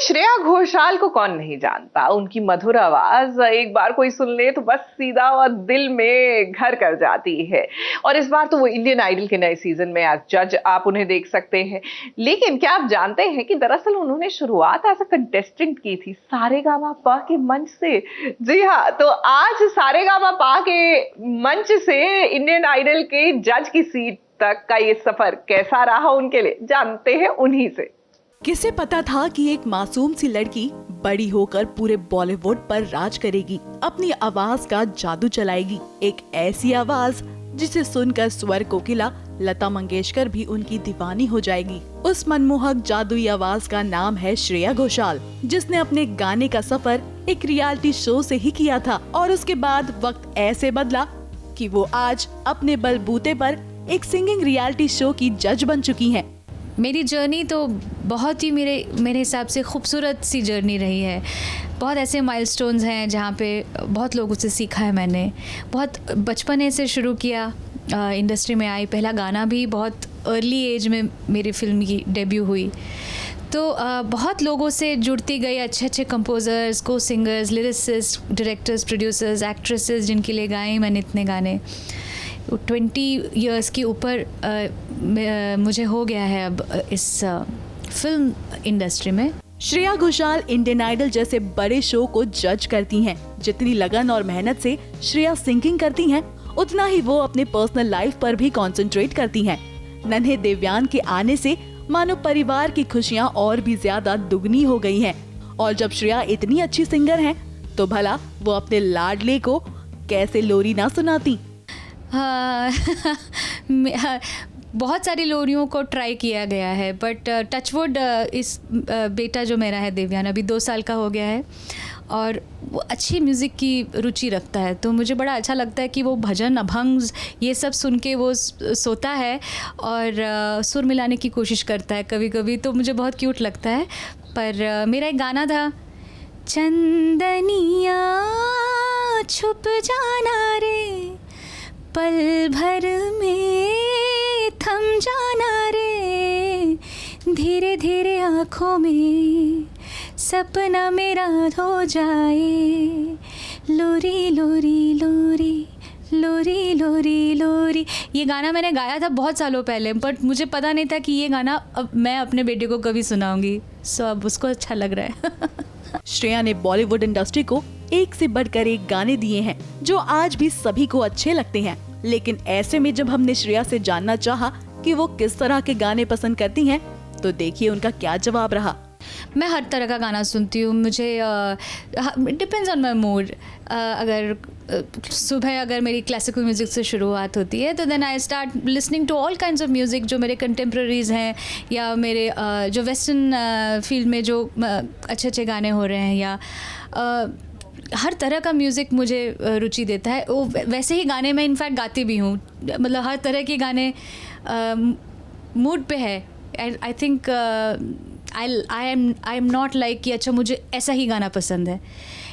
श्रेया घोषाल को कौन नहीं जानता। उनकी मधुर आवाज एक बार कोई सुन ले तो बस सीधा और दिल में घर कर जाती है। और इस बार तो वो इंडियन आइडल के नए सीजन में एज जज आप उन्हें देख सकते हैं। लेकिन क्या आप जानते हैं कि दरअसल उन्होंने शुरुआत एज अ कंटेस्टेंट की थी सारेगामापा के मंच से। जी हाँ, तो आज सारेगामापा के मंच से इंडियन आइडल के जज की सीट तक का ये सफर कैसा रहा उनके लिए, जानते हैं उन्हीं से। किसे पता था कि एक मासूम सी लड़की बड़ी होकर पूरे बॉलीवुड पर राज करेगी, अपनी आवाज का जादू चलाएगी। एक ऐसी आवाज जिसे सुनकर स्वर कोकिला लता मंगेशकर भी उनकी दीवानी हो जाएगी। उस मनमोहक जादुई आवाज का नाम है श्रेया घोषाल, जिसने अपने गाने का सफर एक रियलिटी शो से ही किया था और उसके बाद वक्त ऐसे बदला कि वो आज अपने बलबूते पर एक सिंगिंग रियलिटी शो की जज बन चुकी हैं। मेरी जर्नी तो बहुत ही मेरे हिसाब से खूबसूरत सी जर्नी रही है। बहुत ऐसे माइलस्टोन्स हैं जहाँ पे बहुत लोगों से सीखा है मैंने। बहुत बचपने से शुरू किया, इंडस्ट्री में आई, पहला गाना भी बहुत अर्ली एज में मेरी फिल्म की डेब्यू हुई। तो बहुत लोगों से जुड़ती गई, अच्छे अच्छे कंपोज़र्स, को singers, lyricist, directors, producers, actresses जिनके लिए गाए मैंने इतने गाने। 20 इयर्स के ऊपर मुझे हो गया है अब इस फिल्म इंडस्ट्री में। श्रेया घोषाल इंडियन आइडल जैसे बड़े शो को जज करती हैं। जितनी लगन और मेहनत से श्रेया सिंगिंग करती हैं, उतना ही वो अपने पर्सनल लाइफ पर भी कंसंट्रेट करती हैं। नन्हे देवयान के आने से मानो परिवार की खुशियाँ और भी ज्यादा दुगनी हो गई हैं। और जब श्रेया इतनी अच्छी सिंगर हैं, तो भला वो अपने लाडले को कैसे लोरी ना सुनाती। बहुत सारी लोरियों को ट्राई किया गया है, बट टचवुड इस बेटा जो मेरा है देवयान अभी 2 साल का हो गया है और वो अच्छी म्यूज़िक की रुचि रखता है। तो मुझे बड़ा अच्छा लगता है कि वो भजन, अभंग ये सब सुन के वो सोता है और सुर मिलाने की कोशिश करता है कभी कभी, तो मुझे बहुत क्यूट लगता है। पर मेरा एक गाना था, चंदनिया छुप जाना रे, पल भर में थम जाना रे, धीरे धीरे आँखों में सपना मेरा हो जाए, लोरी लोरी लोरी लोरी लोरी लोरी। ये गाना मैंने गाया था बहुत सालों पहले, बट मुझे पता नहीं था कि ये गाना अब मैं अपने बेटे को कभी सुनाऊंगी। सो अब उसको अच्छा लग रहा है। श्रेया ने बॉलीवुड इंडस्ट्री को एक से बढ़कर एक गाने दिए हैं जो आज भी सभी को अच्छे लगते हैं। लेकिन ऐसे में जब हमने श्रेया से जानना चाहा कि वो किस तरह के गाने पसंद करती हैं, तो देखिए उनका क्या जवाब रहा। मैं हर तरह का गाना सुनती हूँ, मुझे डिपेंड्स ऑन माई मूड। अगर सुबह अगर मेरी क्लासिकल म्यूज़िक से शुरुआत होती है तो then I start listening to all kinds of music जो मेरे कंटेम्प्रेरीज हैं या मेरे जो वेस्टर्न फील्ड में जो अच्छे अच्छे गाने हो रहे हैं, या हर तरह का म्यूज़िक मुझे रुचि देता है। वो वैसे ही गाने मैं इनफैक्ट गाती भी हूँ, मतलब हर तरह के गाने मूड पे है। I think I am not like कि अच्छा मुझे ऐसा ही गाना पसंद है।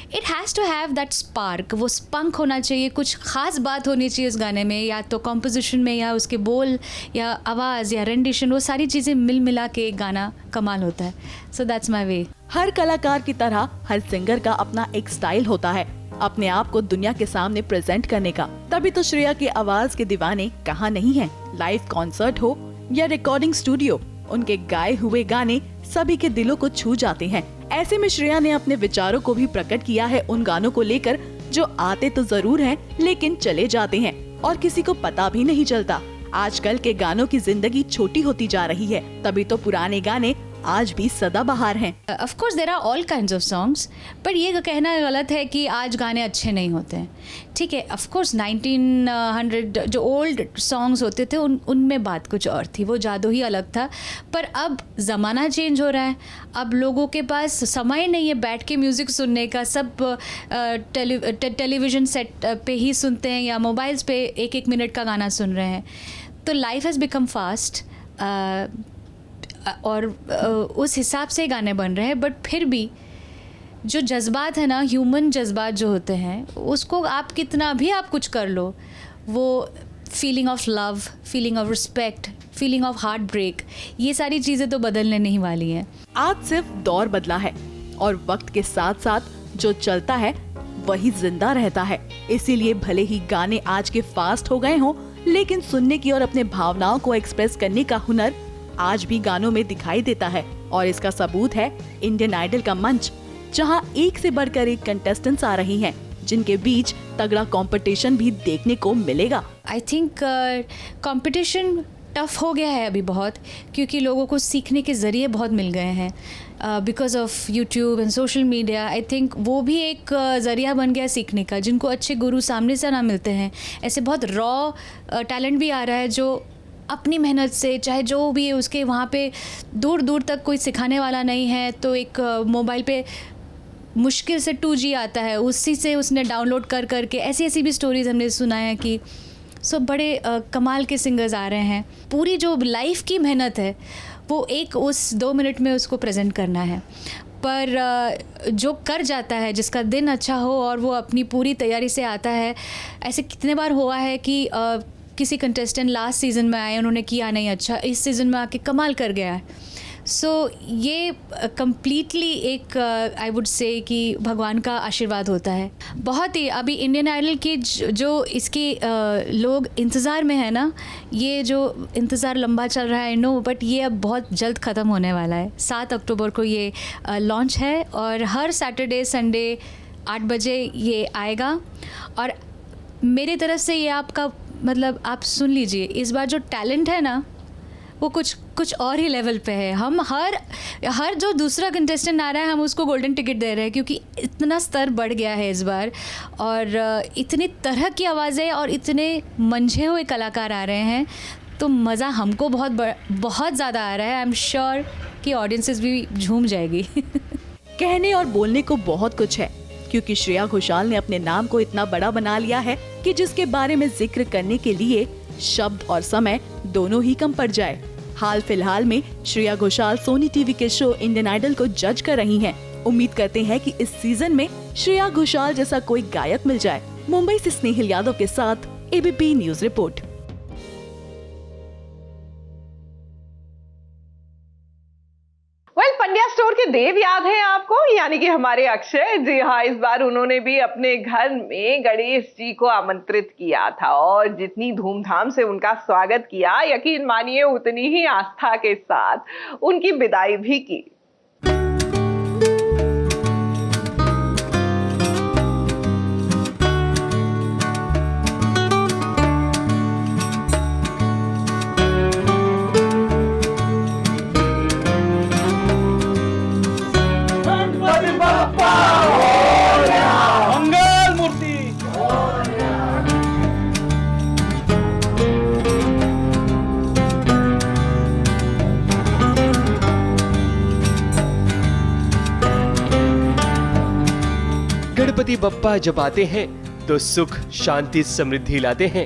It has to have that spark, वो स्पंक होना चाहिए, कुछ ख़ास बात होनी चाहिए उस गाने में, या तो कॉम्पोजिशन में या उसके बोल या आवाज़ या रेंडिशन, वो सारी चीज़ें मिल मिला के एक गाना कमाल होता है। सो दैट्स माई वे। हर कलाकार की तरह हर सिंगर का अपना एक स्टाइल होता है, अपने आप को दुनिया के सामने प्रेजेंट करने का। तभी तो श्रेया की आवाज के दीवाने कहाँ नहीं हैं। लाइव कॉन्सर्ट हो या रिकॉर्डिंग स्टूडियो, उनके गाए हुए गाने सभी के दिलों को छू जाते हैं। ऐसे में श्रेया ने अपने विचारों को भी प्रकट किया है उन गानों को लेकर जो आते तो जरूर हैं लेकिन चले जाते हैं और किसी को पता भी नहीं चलता। आजकल के गानों की जिंदगी छोटी होती जा रही है, तभी तो पुराने गाने आज भी सदाबहार हैं। Of course there are all kinds of songs, पर ये कहना गलत है कि आज गाने अच्छे नहीं होते हैं। ठीक है, ऑफ कोर्स 1900 जो ओल्ड सॉन्ग्स होते थे उनमें बात कुछ और थी, वो जादू ही अलग था। पर अब ज़माना चेंज हो रहा है, अब लोगों के पास समय नहीं है बैठ के म्यूज़िक सुनने का। सब टेलीविज़न सेट पे ही सुनते हैं या मोबाइल्स पे 1-1 मिनट का गाना सुन रहे हैं। तो लाइफ हैज़ बिकम फास्ट और उस हिसाब से गाने बन रहे हैं। बट फिर भी जो जज्बात है ना, ह्यूमन जज्बात जो होते हैं, उसको आप कितना भी आप कुछ कर लो, वो feeling of love, feeling of respect, feeling of heartbreak, ये सारी चीज़ें तो बदलने नहीं वाली हैं। आज सिर्फ दौर बदला है और वक्त के साथ साथ जो चलता है वही जिंदा रहता है। इसीलिए भले ही गाने आज के फास्ट हो गए हों, लेकिन सुनने की और अपने भावनाओं को एक्सप्रेस करने का हुनर आज भी गानों में दिखाई देता है। और इसका सबूत है इंडियन आइडल का मंच, जहां एक से बढ़कर एक कंटेस्टेंट्स आ रही हैं, जिनके बीच तगड़ा कंपटीशन भी देखने को मिलेगा। आई थिंक कंपटीशन टफ हो गया है अभी बहुत, क्योंकि लोगों को सीखने के ज़रिए बहुत मिल गए हैं because of YouTube and social media. I think वो भी एक ज़रिया बन गया है सीखने का, जिनको अच्छे गुरु सामने से ना मिलते हैं। ऐसे बहुत रॉ टैलेंट भी आ रहा है जो अपनी मेहनत से, चाहे जो भी है उसके वहाँ पे दूर दूर तक कोई सिखाने वाला नहीं है, तो एक मोबाइल पे मुश्किल से 2G आता है, उसी से उसने डाउनलोड कर करके ऐसी ऐसी भी स्टोरीज़ हमने सुना है कि सब बड़े कमाल के सिंगर्स आ रहे हैं। पूरी जो लाइफ की मेहनत है वो एक उस 2 मिनट में उसको प्रेजेंट करना है। पर जो कर जाता है, जिसका दिन अच्छा हो और वो अपनी पूरी तैयारी से आता है, ऐसे कितने बार हुआ है कि किसी कंटेस्टेंट लास्ट सीज़न में आए, उन्होंने किया नहीं अच्छा, इस सीज़न में आके कमाल कर गया है। सो ये कम्प्लीटली एक आई वुड से कि भगवान का आशीर्वाद होता है। बहुत ही अभी इंडियन आइडल की जो इसकी लोग इंतज़ार में है ना, ये जो इंतज़ार लंबा चल रहा है नो, बट ये अब बहुत जल्द ख़त्म होने वाला है। 7 अक्टूबर को ये लॉन्च है और हर सैटरडे संडे 8 बजे ये आएगा। और मेरी तरफ से ये आपका मतलब आप सुन लीजिए, इस बार जो टैलेंट है ना वो कुछ और ही लेवल पे है। हम हर जो दूसरा कंटेस्टेंट आ रहा है हम उसको गोल्डन टिकट दे रहे हैं, क्योंकि इतना स्तर बढ़ गया है इस बार और इतनी तरह की आवाज़ें और इतने मंझे हुए कलाकार आ रहे हैं, तो मज़ा हमको बहुत ज़्यादा आ रहा है। आई एम श्योर कि ऑडियंसेस भी झूम जाएगी। कहने और बोलने को बहुत कुछ है, क्योंकि श्रेया घोषाल ने अपने नाम को इतना बड़ा बना लिया है कि जिसके बारे में जिक्र करने के लिए शब्द और समय दोनों ही कम पड़ जाए। हाल फिलहाल में श्रेया घोषाल सोनी टीवी के शो इंडियन आइडल को जज कर रही हैं। उम्मीद करते हैं कि इस सीजन में श्रेया घोषाल जैसा कोई गायक मिल जाए। मुंबई से स्नेहिल यादव के साथ ABP news report. Pandya store के देव याद है आपको, यानी कि हमारे अक्षय जी। हाँ, इस बार उन्होंने भी अपने घर में गणेश जी को आमंत्रित किया था और जितनी धूमधाम से उनका स्वागत किया, यकीन मानिए उतनी ही आस्था के साथ उनकी विदाई भी की। गणपति बप्पा जब आते हैं तो सुख शांति समृद्धि लाते हैं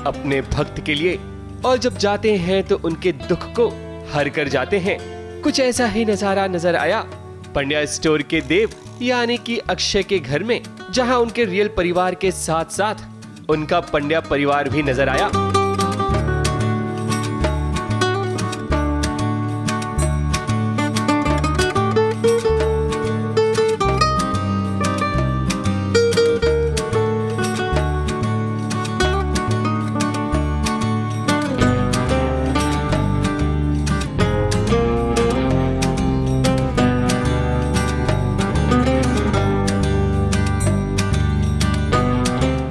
अपने भक्त के लिए, और जब जाते हैं तो उनके दुख को हर कर जाते हैं। कुछ ऐसा ही नजारा नजर आया पंड्या स्टोर के देव यानी कि अक्षय के घर में, जहां उनके रियल परिवार के साथ साथ उनका पंड्या परिवार भी नजर आया।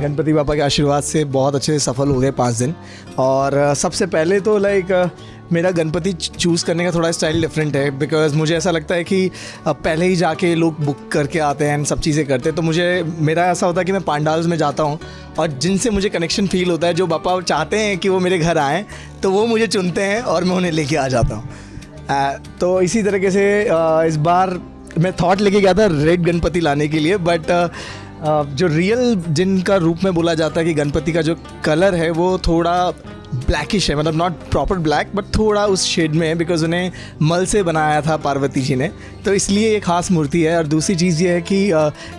गणपति बाबा के आशीर्वाद से बहुत अच्छे से सफल हो गए 5 दिन। और सबसे पहले तो मेरा गणपति चूज़ करने का थोड़ा स्टाइल डिफरेंट है, बिकॉज़ मुझे ऐसा लगता है कि पहले ही जाके लोग बुक करके आते हैं, सब चीज़ें करते हैं, तो मेरा ऐसा होता है कि मैं पंडाल्स में जाता हूँ और जिनसे मुझे कनेक्शन फील होता है, जो बाबा चाहते हैं कि वो मेरे घर आएँ, तो वो मुझे चुनते हैं और मैं उन्हें लेके आ जाता हूँ। तो इसी तरीके से इस बार मैं थॉट लेके गया था रेड गणपति लाने के लिए, बट जो रियल जिनका रूप में बोला जाता है कि गणपति का जो कलर है वो थोड़ा ब्लैकिश है, मतलब नॉट प्रॉपर ब्लैक बट थोड़ा उस शेड में है, बिकॉज उन्हें मल से बनाया था पार्वती जी ने, तो इसलिए ये खास मूर्ति है। और दूसरी चीज़ ये है कि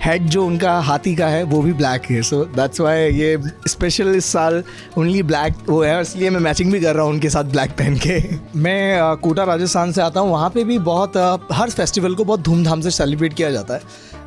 हेड जो उनका हाथी का है वो भी ब्लैक है, सो दैट्स वाई ये स्पेशल इस साल ओनली ब्लैक वो है, और इसलिए मैं मैचिंग भी कर रहा हूँ उनके साथ ब्लैक पहन के। मैं कोटा राजस्थान से आता हूँ, वहाँ पे भी बहुत हर फेस्टिवल को बहुत धूमधाम से सेलिब्रेट किया जाता है,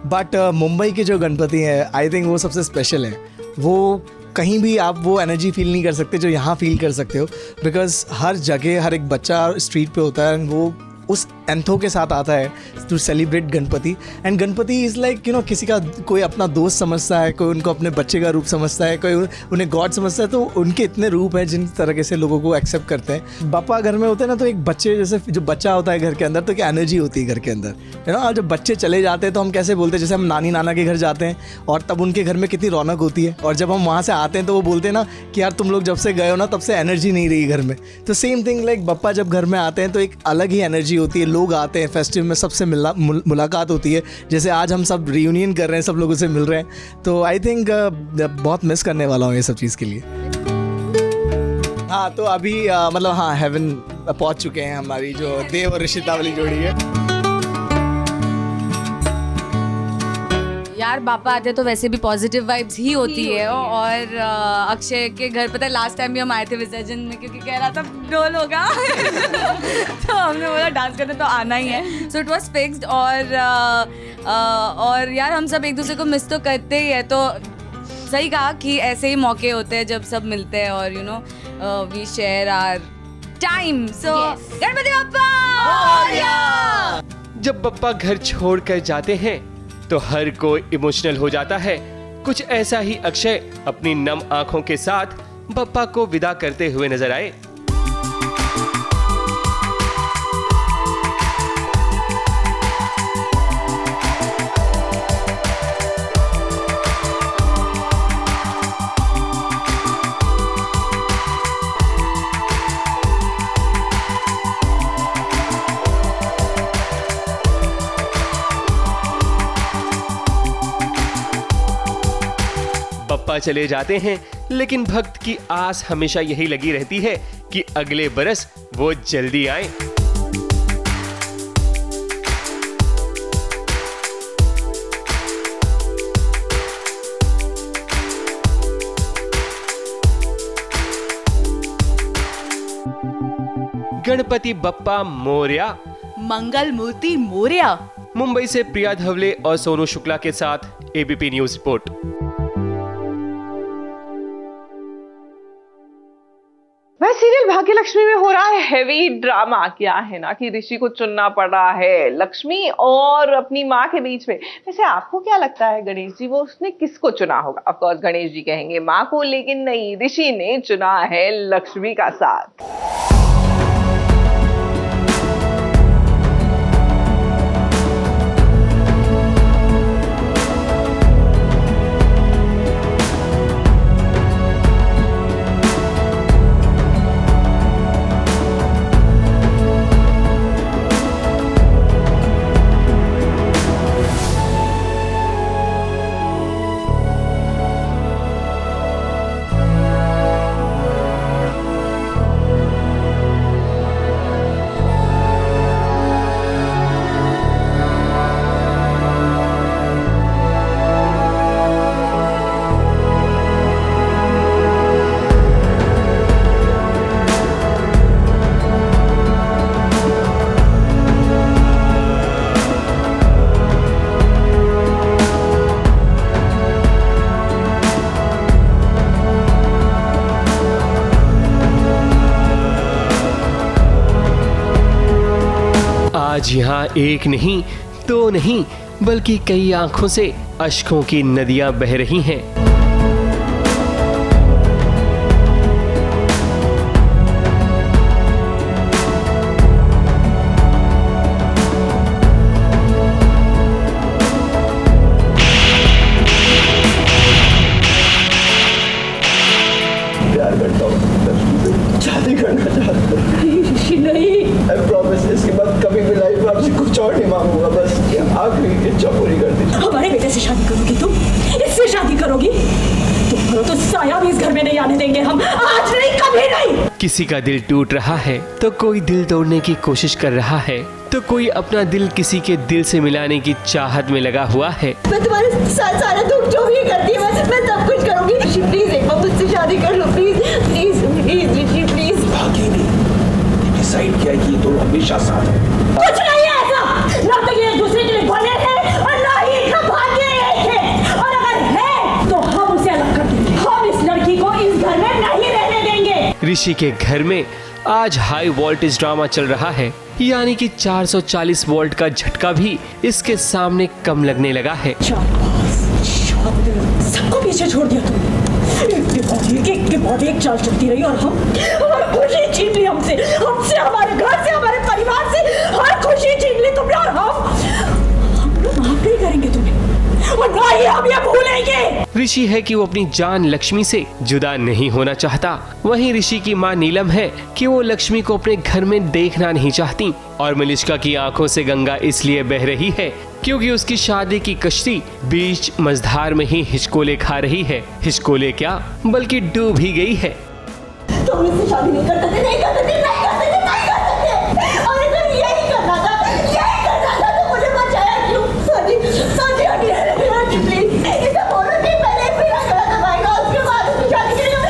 बट मुंबई के जो गणपति हैं आई थिंक वो सबसे स्पेशल हैं। वो कहीं भी आप वो एनर्जी फील नहीं कर सकते जो यहाँ फील कर सकते हो, बिकॉज हर जगह हर एक बच्चा स्ट्रीट पे होता है, वो उस एंथो के साथ आता है to celebrate Ganpati. And Ganpati is like किसी का कोई अपना दोस्त समझता है, कोई उनको अपने बच्चे का रूप समझता है, कोई उन्हें गॉड समझता है, तो उनके इतने रूप हैं जिन तरह से लोगों को एक्सेप्ट करते हैं। बापा घर में होते हैं ना, तो एक बच्चे जैसे जो बच्चा होता है घर के अंदर, तो क्या एनर्जी होती है घर के अंदर, और जब बच्चे चले जाते हैं तो हम कैसे बोलते हैं, जैसे हम नानी नाना के घर जाते हैं और तब उनके घर में कितनी रौनक होती है, और जब हम वहाँ से आते हैं तो वो बोलते हैं ना कि यार तुम लोग जब से गए हो ना तब से एनर्जी नहीं रही घर में। तो सेम थिंग लाइक बप्पा जब घर में आते हैं तो एक अलग ही एनर्जी होती है, लोग आते हैं, फेस्टिवल में सबसे मुलाकात होती है, जैसे आज हम सब रियूनियन कर रहे हैं, सब लोगों से मिल रहे हैं, तो आई थिंक बहुत मिस करने वाला हूँ ये सब चीज़ के लिए। हाँ, तो अभी मतलब हाँ हेवन पहुँच चुके हैं, हमारी जो देव और ऋषिता वाली जोड़ी है। यार बापा आते तो वैसे भी पॉजिटिव वाइब्स ही होती है, और अक्षय के घर पता है लास्ट टाइम भी हम आए थे विसर्जन में, क्योंकि कह रहा था ढोल होगा तो हमने बोला डांस करते तो आना ही है, सो इट वाज फिक्स्ड। और यार हम सब एक दूसरे को मिस तो करते ही है, तो सही कहा कि ऐसे ही मौके होते हैं जब सब मिलते हैं और वी शेयर आवर टाइम। सो गणपति बप्पा! जब बप्पा घर छोड़कर जाते हैं तो हर कोई इमोशनल हो जाता है। कुछ ऐसा ही अक्षय अपनी नम आंखों के साथ बप्पा को विदा करते हुए नजर आए। बप्पा चले जाते हैं, लेकिन भक्त की आस हमेशा यही लगी रहती है कि अगले बरस वो जल्दी आए। गणपति बप्पा मोरया, मंगल मूर्ति मोरया। मुंबई से प्रिया धवले और सोनू शुक्ला के साथ एबीपी न्यूज रिपोर्ट। वह सीरियल भाग्यलक्ष्मी में हो रहा है हेवी ड्रामा। क्या है ना कि ऋषि को चुनना पड़ रहा है लक्ष्मी और अपनी माँ के बीच में। वैसे आपको क्या लगता है गणेश जी वो उसने किसको चुना होगा? ऑफ कोर्स गणेश जी कहेंगे माँ को, लेकिन नहीं, ऋषि ने चुना है लक्ष्मी का साथ। आज यहाँ एक नहीं, दो नहीं, बल्कि कई आंखों से अश्कों की नदियां बह रही हैं। प्यार करता हूँ, शादी करना चाहता हूँ। नहीं, I promise, इसके बाद कभी भी लाइफ में आपसे कुछ और नहीं मांगूंगा, बस ये आखिरी इच्छा पूरी कर दीजिए। हमारे बेटे से शादी करोगी तुम? इससे शादी करोगी? तुम्हारा करो तो साया भी इस घर में नहीं आने देंगे हम, आज नहीं कभी नहीं। किसी का दिल टूट रहा है तो कोई दिल तोड़ने की कोशिश कर रहा है, तो कोई अपना दिल किसी के दिल से मिलाने की चाहत में लगा हुआ है। मैं तुम्हारे साथ सारा दुख जो भी करती है मैं सब कुछ करूंगी। ऋषि प्लीज एक बार मुझसे शादी कर लो, please please please Rishi please. भागेगी, डिसाइड किया कि ये तो हमेशा साथ है। कुछ नहीं है ऐसा, ना तो ये एक दूसरे के लिए बने हैं और ना ही इनका भाग्य एक है, और अगर है तो हम उसे अलग कर देंगे। हम इस लड़की को इस घर में नहीं रहने देंगे। ऋषि के घर में आज हाई वोल्टेज ड्रामा चल रहा है, यानी कि 440 वोल्ट का झटका भी इसके सामने कम लगने लगा है। सबको पीछे छोड़ दिया तुमने, एक के बाद एक चाल चलती रही और हम हर खुशी छीन ली हमसे, हमारे घर से, हमारे परिवार से हर खुशी छीन ली तुमने, और हम लोग माफ नहीं करेंगे तुम्हें और ना ही हम ये भूलेंगे। ऋषि है कि वो अपनी जान लक्ष्मी से जुदा नहीं होना चाहता, वहीं ऋषि की मां नीलम है कि वो लक्ष्मी को अपने घर में देखना नहीं चाहती, और मलिष्का की आंखों से गंगा इसलिए बह रही है क्योंकि उसकी शादी की कश्ती बीच मझधार में ही हिचकोले खा रही है। हिचकोले क्या बल्कि डूब ही गई है। तुम इससे शादी नहीं करते थे, नहीं करते थे, नहीं करते थे, नहीं करते थे, और अगर यही करना था तो मुझे बचाया क्यों? साजी हटी प्लीज, इसे बोलो कि पहले मेरा गला दबाएगा, उसके बाद उसकी शादी करेगा,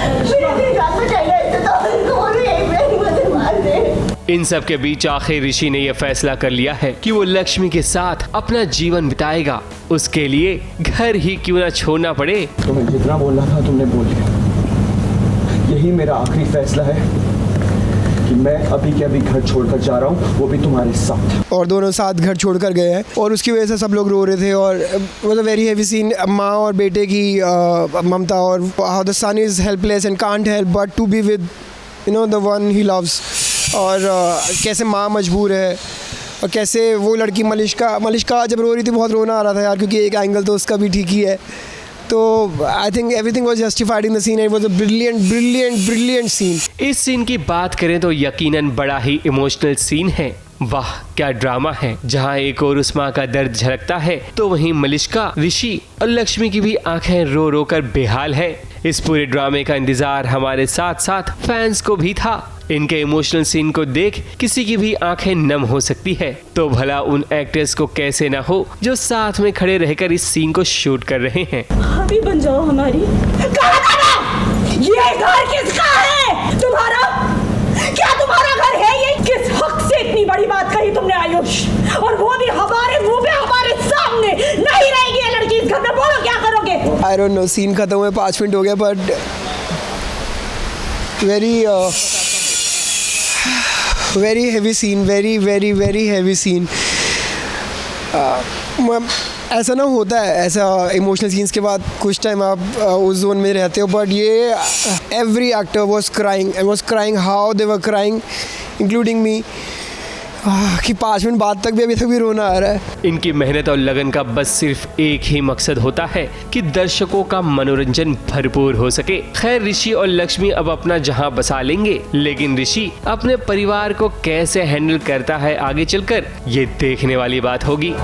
मेरी जान बचाएगा, इसे तो इसको बोलो यही मेरी मुझे मार दे। इन सब के बीच आखिर ऋषि ने यह फैसला कर लिया है कि वो लक्ष्मी के साथ अपना जीवन बिताएगा, उसके लिए घर ही क्यों ना छोड़ना पड़े। तुम्हें जितना बोलना था तुमने बोल दिया, यही मेरा आखिरी फैसला है कि मैं अभी के अभी घर छोड़कर जा रहा हूँ, वो भी तुम्हारे साथ। और दोनों साथ घर छोड़कर गए हैं और उसकी वजह से सब लोग रो रहे थे, और मतलब वेरी हैवी सीन, माँ और बेटे की ममता, और how the son is helpless and can't help but to be with the one he loves, और कैसे माँ मजबूर है, और कैसे वो लड़की मलिष्का जब रो रही थी बहुत रोना आ रहा था यार, क्योंकि एक एंगल तो उसका भी ठीक ही है। तो I think everything was justified in the scene, it was a brilliant scene. इस सीन की बात करें तो यकीनन बड़ा ही इमोशनल सीन है। वाह क्या ड्रामा है, जहाँ एक और उस माँ का दर्द झलकता है तो वहीं मलिष्का, ऋषि और लक्ष्मी की भी आंखें रो रो कर बेहाल है। इस पूरे ड्रामे का इंतजार हमारे साथ साथ फैंस को भी था। इनके इमोशनल सीन को देख किसी की भी आंखें नम हो सकती है, तो भला उन एक्टर्स को कैसे ना हो जो साथ में खड़े रहकर इस सीन को शूट कर रहे हैं। भाभी बन जाओ हमारी। ये घर किसका है? तुम्हारा? क्या तुम्हारा घर है ये? किस हक से इतनी बड़ी बात कही तुमने आयुष, और वो भी हमारे मुंह पे, हमारे सामने? नहीं रहेगी ये लड़की इस घर में, बोलो क्या करोगे? आई डोंट नो, सीन खत्म हुए 5 मिनट हो गया, but very heavy scene, very heavy scene. ऐसा ना होता है, ऐसा इमोशनल सीन्स के बाद कुछ टाइम आप उस जोन में रहते हो, बट ये every actor was crying how they were crying including me, कि 5 मिनट बाद तक भी अभी तक भी रोना आ रहा है। इनकी मेहनत और लगन का बस सिर्फ एक ही मकसद होता है कि दर्शकों का मनोरंजन भरपूर हो सके। खैर ऋषि और लक्ष्मी अब अपना जहां बसा लेंगे, लेकिन ऋषि अपने परिवार को कैसे हैंडल करता है आगे चलकर, ये देखने वाली बात होगी।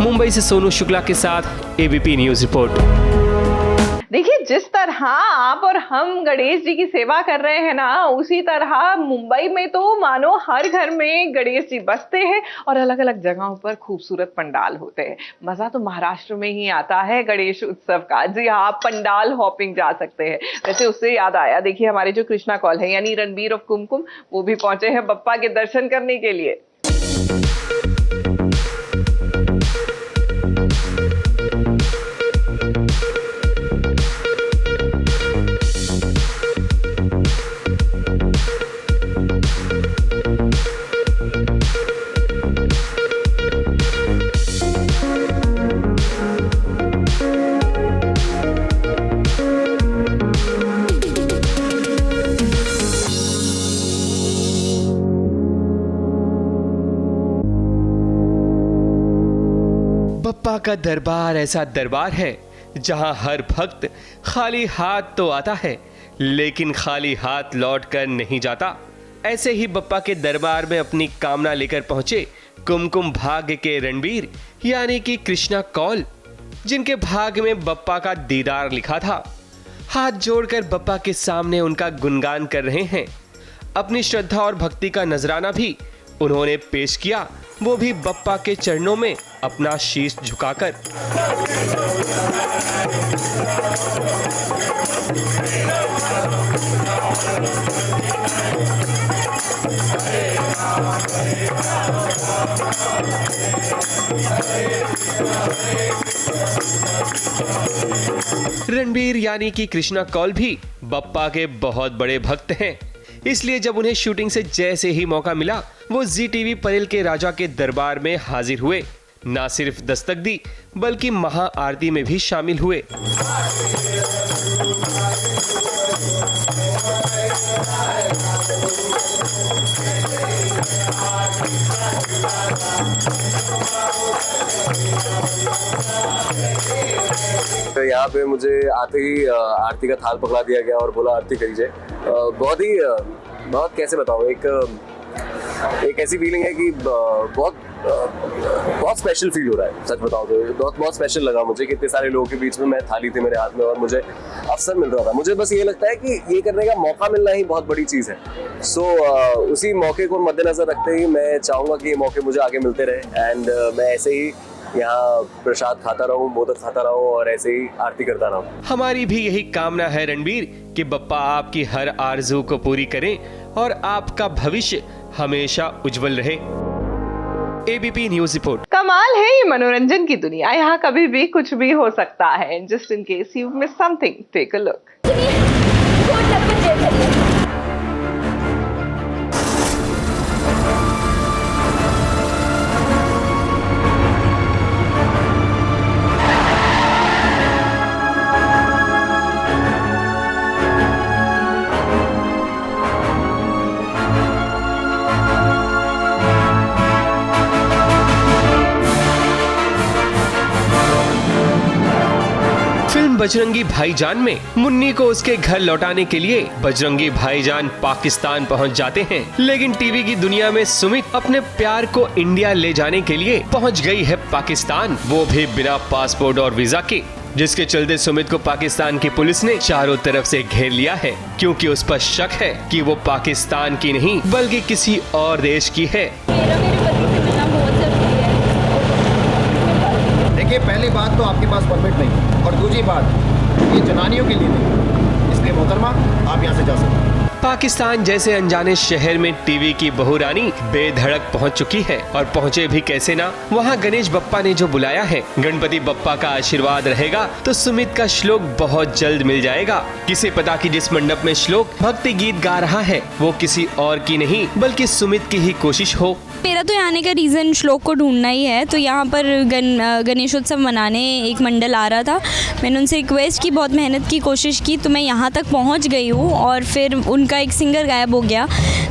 मुंबई से सोनू शुक्ला के साथ एबीपी न्यूज रिपोर्ट। देखिए, जिस तरह आप और हम गणेश जी की सेवा कर रहे हैं ना, उसी तरह मुंबई में तो मानो हर घर में गणेश जी बसते हैं और अलग अलग जगहों पर खूबसूरत पंडाल होते हैं। मजा तो महाराष्ट्र में ही आता है गणेश उत्सव का। जी हाँ, आप पंडाल हॉपिंग जा सकते हैं। वैसे उससे याद आया, देखिए हमारे जो कृष्णा कॉल है यानी रणबीर ऑफ कुमकुम, वो भी पहुंचे हैं बप्पा के दर्शन करने के लिए। बप्पा का दरबार ऐसा दरबार है जहां हर भक्त खाली हाथ तो आता है, लेकिन खाली हाथ लौट कर नहीं जाता। ऐसे ही बप्पा के दरबार में अपनी कामना लेकर पहुंचे कुमकुम भाग्य के रणबीर यानी कि कृष्णा कौल, जिनके भाग्य में बप्पा का दीदार लिखा था। हाथ जोड़कर बप्पा के सामने उनका गुणगान कर रहे हैं। अपनी श्रद्धा और भक्ति का नजराना भी उन्होंने पेश किया, वो भी बप्पा के चरणों में अपना शीश झुकाकर। रणबीर यानी कि कृष्णा कौल भी बप्पा के बहुत बड़े भक्त हैं, इसलिए जब उन्हें शूटिंग से जैसे ही मौका मिला वो जी टीवी परेल के राजा के दरबार में हाजिर हुए। ना सिर्फ दस्तक दी बल्कि महाआरती में भी शामिल हुए। तो यहाँ पे मुझे आते ही आरती का थाल पकड़ा दिया गया और बोला आरती करिए। बहुत कैसे बताऊँ, एक ऐसी फीलिंग है कि बहुत स्पेशल फील हो रहा है। सच बताऊँ तो बहुत स्पेशल लगा मुझे कि इतने सारे लोगों के बीच में मैं थाली थी मेरे हाथ में और मुझे अवसर मिल रहा था। मुझे बस ये लगता है कि ये करने का मौका मिलना ही बहुत बड़ी चीज़ है। उसी मौके को मद्देनजर रखते ही मैं चाहूँगा कि ये मौके मुझे आगे मिलते रहे एंड मैं ऐसे ही यहाँ प्रसाद खाता रहूँ, मोदक खाता रहूँ और ऐसे ही आरती करता रहूँ। हमारी भी यही कामना है रणबीर कि बप्पा आपकी हर आरज़ू को पूरी करें और आपका भविष्य हमेशा उज्जवल रहे। ABP news report. कमाल है ये मनोरंजन की दुनिया, यहाँ कभी भी कुछ भी हो सकता है। Just in case you miss something, take a look. Bajrangi Bhaijaan में मुन्नी को उसके घर लौटाने के लिए बजरंगी भाईजान पाकिस्तान पहुंच जाते हैं, लेकिन टीवी की दुनिया में सुमित अपने प्यार को इंडिया ले जाने के लिए पहुंच गई है पाकिस्तान, वो भी बिना पासपोर्ट और वीजा के, जिसके चलते सुमित को पाकिस्तान की पुलिस ने चारों तरफ से घेर लिया है, क्योंकि उस पर शक है कि वो पाकिस्तान की नहीं बल्कि किसी और देश की है। देखिए, पहली बात तो आपके पास परमिट नहीं, और दूसरी बात ये जनानियों के लिए नहीं, इसलिए मोहतरमा आप यहाँ से जा सकते हैं। पाकिस्तान जैसे अनजाने शहर में टीवी की बहू रानी बेधड़क पहुंच चुकी है, और पहुंचे भी कैसे ना, वहां गणेश बप्पा ने जो बुलाया है, गणपति बप्पा का आशीर्वाद रहेगा तो सुमित का श्लोक बहुत जल्द मिल जाएगा। किसे पता कि जिस मंडप में श्लोक भक्ति गीत गा रहा है वो किसी और की नहीं बल्कि सुमित की ही कोशिश हो। मेरा तो यहाँ आने का रीज़न श्लोक को ढूंढना ही है। तो यहाँ पर गणेशोत्सव मनाने एक मंडल आ रहा था, मैंने उनसे रिक्वेस्ट की, बहुत मेहनत की, कोशिश की, तो मैं यहाँ तक पहुँच गई हूँ और फिर उनका एक सिंगर गायब हो गया।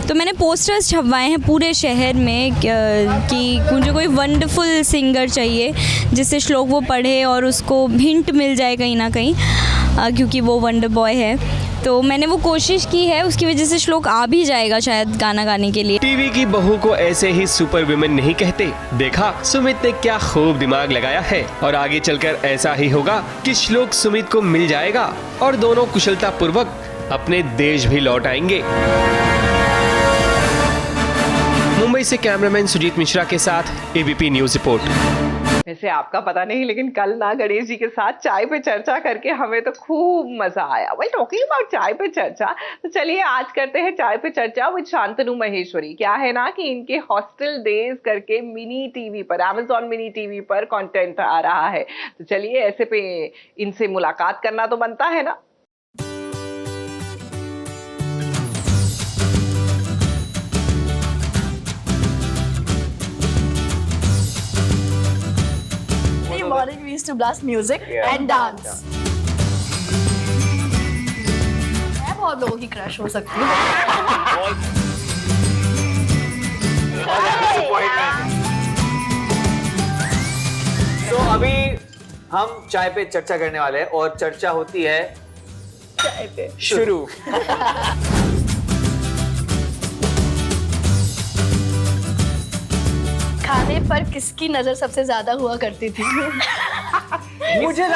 तो मैंने पोस्टर्स छपवाए हैं पूरे शहर में कि मुझे कोई वंडरफुल सिंगर चाहिए जिससे श्लोक वो पढ़े और उसको हिंट मिल जाए कहीं ना कहीं, क्योंकि वो वंडर बॉय है। तो मैंने वो कोशिश की है, उसकी वजह से श्लोक आ भी जाएगा शायद गाना गाने के लिए। टीवी की बहू को ऐसे ही सुपर वुमेन नहीं कहते। देखा सुमित ने क्या खूब दिमाग लगाया है, और आगे चलकर ऐसा ही होगा कि श्लोक सुमित को मिल जाएगा और दोनों कुशलता पूर्वक अपने देश भी लौट आएंगे। मुंबई से कैमरामैन सुजीत मिश्रा के साथ एबीपी न्यूज़ रिपोर्ट। वैसे आपका पता नहीं, लेकिन कल ना गणेश जी के साथ चाय पे चर्चा करके हमें तो खूब मजा आया। वेल टॉकिंग अबाउट चाय पे चर्चा, तो चलिए आज करते हैं चाय पे चर्चा विद शांतनु महेश्वरी। क्या है ना कि इनके हॉस्टल डेज करके मिनी टीवी पर, अमेज़न मिनी टीवी पर कंटेंट आ रहा है, तो चलिए ऐसे पे इनसे मुलाकात करना तो बनता है ना। Morning we used to blast music and dance. मैं बहुत लोगों की क्रश हो सकती हूँ। तो अभी हम चाय पे चर्चा करने वाले हैं और चर्चा होती है चाय पे शुरू। खाने पर किसकी नजर सबसे ज्यादा हुआ करती थी? मुझे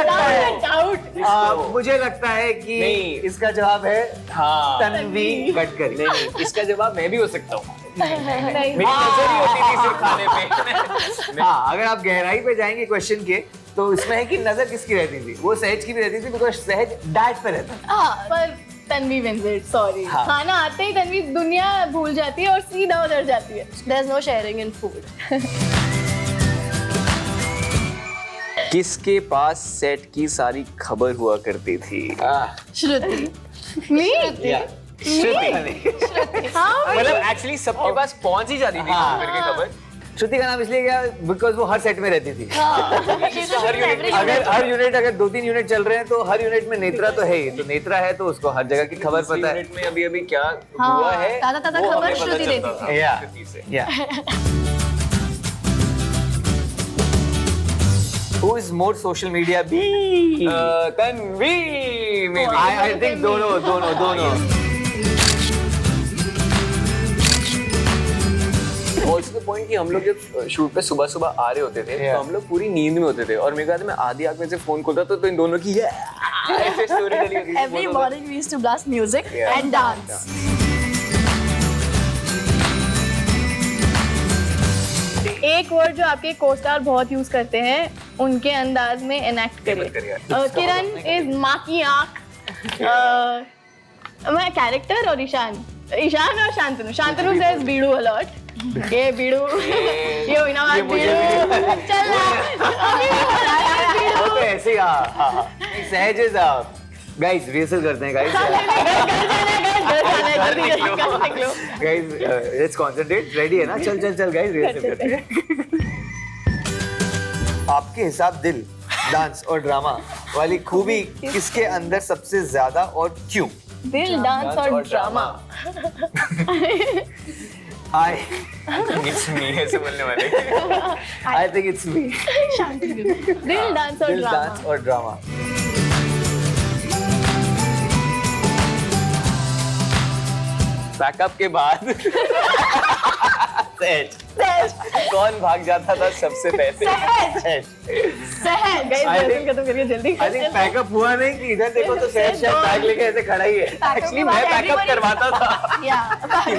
लगता है कि नहीं। इसका जवाब है हाँ तन्वी गडकरी। नहीं, इसका जवाब मैं भी हो सकता हूँ। नहीं मेरी नजर ही होती थी सिर्फ खाने पे। हाँ, अगर आप गहराई पे जाएंगे क्वेश्चन के तो इसमें है कि नजर किसकी रहती थी, वो सहज की भी रहती थी, बिकॉज सहज डाइट पे रहता था। पर तन्वी विंस इट, सॉरी। हाँ। खाना आते ही तन्वी दुनिया भूल जाती है और सीधा उधर जाती है। There is no sharing in food. किसके पास सेट की सारी खबर हुआ करती थी? श्रुति। मी? हाँ, मतलब एक्चुअली सबके पास पहुंच ही जाती थी खबर की खबर। श्रुति का नाम इसलिए क्या, बिकॉज वो हर सेट में रहती थी। अगर हर यूनिट, अगर 2-3 यूनिट चल रहे हैं तो हर यूनिट में नेत्रा तो है ही, तो नेत्रा है तो उसको हर जगह की खबर पता है। यूनिट में अभी क्या हाँ, हुआ है ताज़ा वो खबर हमें पता श्रुति चलता देती था। या श्रुति से। या Who is more social media? Tanvi maybe। I think दोनों। ऑल्सो द पॉइंट कि हम लोग जब शूट पे सुबह सुबह आ रहे होते थे तो हम लोग पूरी नींद में होते थे और मेरे को याद है मैं आधी आंख में से फोन खोलता तो इन दोनों की ऐसे स्टोरी डली होती थी। every morning we used to blast music and dance. एक वर्ड जो आपके को-स्टार बहुत यूज करते हैं उनके अंदाज में एनेक्ट करिए। किरण इज माँ की आँख। मैं कैरेक्टर और ईशान और शांतनु सेज बीड़ू अलॉट। ये बीड़ू, ये हुई ना बात बीड़ू। चल वो तो ऐसे ही सहज इज गाइस रिहर्सल करते हैं guys. Guys let's concentrate, ready है ना? चल गाइस रिहर्सल करते हैं। आपके हिसाब दिल, डांस और ड्रामा वाली खूबी किसके अंदर सबसे ज्यादा और क्यों? दिल, डांस और ड्रामा। I It's me ऐसे बोलने वाले। think it's me। दिल, डांस और दिल, ड्रामा। डांस और ड्रामा। बैकअप के बाद सहज कौन भाग जाता था सबसे पहले? सहज। गाइस रिहर्सल खत्म करिए जल्दी। I think पैकअप हुआ नहीं कि इधर देखो तो सहज शायद बैग लेके ऐसे खड़ा ही है। एक्चुअली मैं बैकअप करवाता था। Yeah.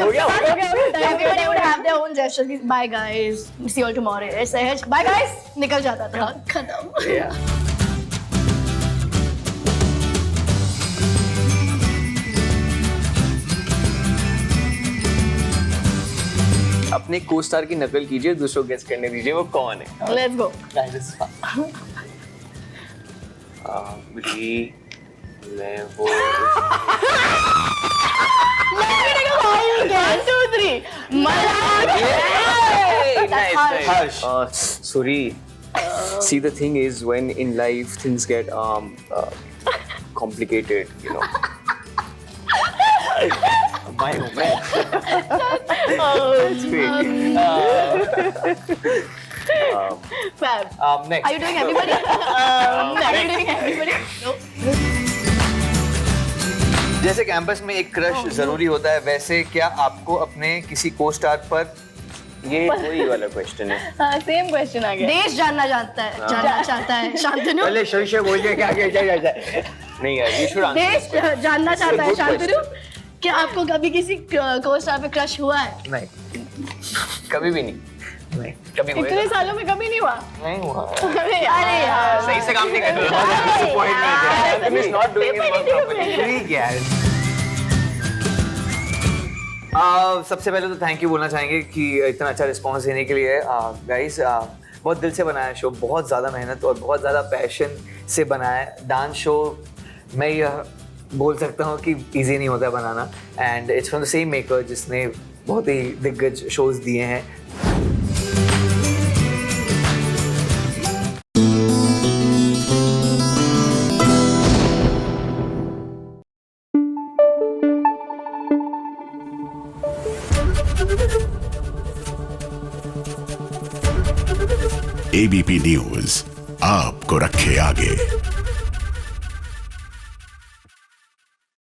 हो गया। Everybody would have their own gestures. Bye guys. See you all tomorrow. सहज bye guys निकल जाता था। खत्म। अपने को स्टार की नकल कीजिए, दूसरों को गेस करने दीजिए वो कौन है। Let's go. मैं वो 1, 2, 3. Harsh. Sorry. See, the thing is, when in life things get complicated, you know. My man. Fab. Next. Are you doing everybody? Are you doing everybody? No. जैसे कैंपस में एक क्रश जरूरी होता है, वैसे क्या आपको अपने किसी को स्टार पर? ये वही वाला क्वेश्चन है। हाँ, सेम क्वेश्चन आ गया। देश जानना चाहता है शांतनु। पहले शोशे बोल के क्या नहीं यार, ये शुड देश जानना चाहता है शांतनु। क्या आपको कभी किसी को स्टार पे क्रश हुआ है? नहीं, कभी भी नहीं। कभी हुआ इतने सालों में कभी नहीं हुआ? नहीं हुआ। अरे यार सही से काम नहीं कर रहा। Not doing his work properly. ठीक है। सबसे पहले तो थैंक यू बोलना चाहेंगे कि इतना अच्छा रिस्पांस देने के लिए। गाइस बहुत दिल से बनाया शो, बहुत ज़्यादा मेहनत और बहुत ज़्यादा पैशन से बनाया। डांस शो मैं यह बोल सकता हूँ कि इजी नहीं होता बनाना, and it's from the same maker जिसने बहुत ही दिग्गज शोज दिए हैं। ABP न्यूज आपको रखे आगे।